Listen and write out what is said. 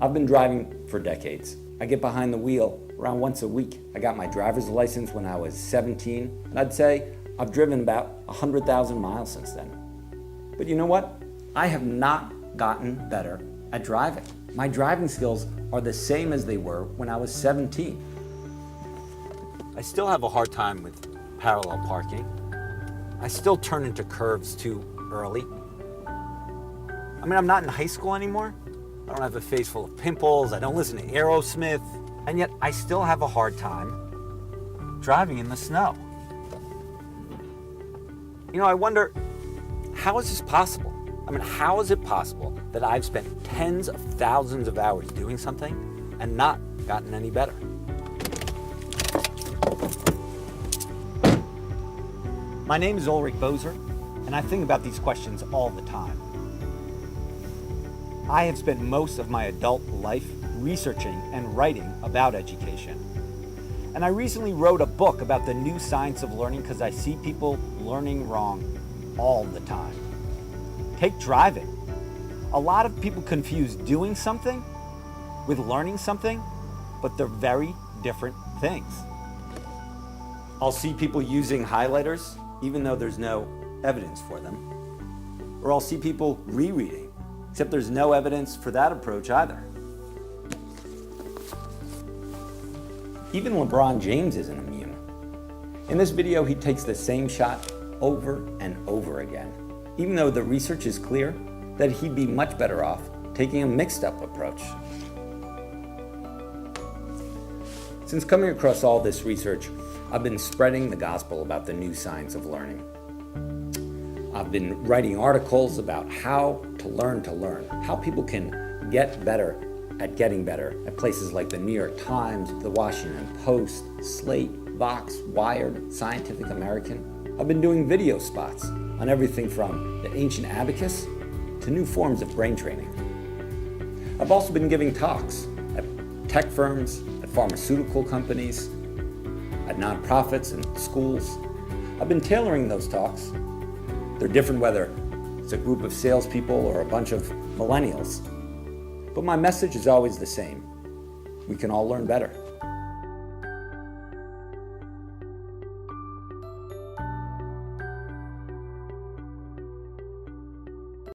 I've been driving for decades. I get behind the wheel around once a week. I got my driver's license when I was 17, and I'd say I've driven about 100,000 miles since then. But you know what? I have not gotten better at driving. My driving skills are the same as they were when I was 17. I still have a hard time with parallel parking. I still turn into curves too early. I mean, I'm not in high school anymore. I don't have a face full of pimples. I don't listen to Aerosmith. And yet I still have a hard time driving in the snow. You know, I wonder, how is this possible? I mean, how is it possible that I've spent tens of thousands of hours doing something and not gotten any better? My name is Ulrich Boser, and I think about these questions all the time. I have spent most of my adult life researching and writing about education. And I recently wrote a book about the new science of learning because I see people learning wrong all the time. Take driving. A lot of people confuse doing something with learning something, but they're very different things. I'll see people using highlighters even though there's no evidence for them. Or I'll see people rereading, except there's no evidence for that approach either. Even LeBron James isn't immune. In this video, he takes the same shot over and over again, even though the research is clear that he'd be much better off taking a mixed-up approach. Since coming across all this research, I've been spreading the gospel about the new science of learning. I've been writing articles about how to learn, how people can get better at getting better at places like the New York Times, the Washington Post, Slate, Vox, Wired, Scientific American. I've been doing video spots on everything from the ancient abacus to new forms of brain training. I've also been giving talks at tech firms, at pharmaceutical companies, at nonprofits and schools. I've been tailoring those talks. They're different whether it's a group of salespeople or a bunch of millennials. But my message is always the same. We can all learn better.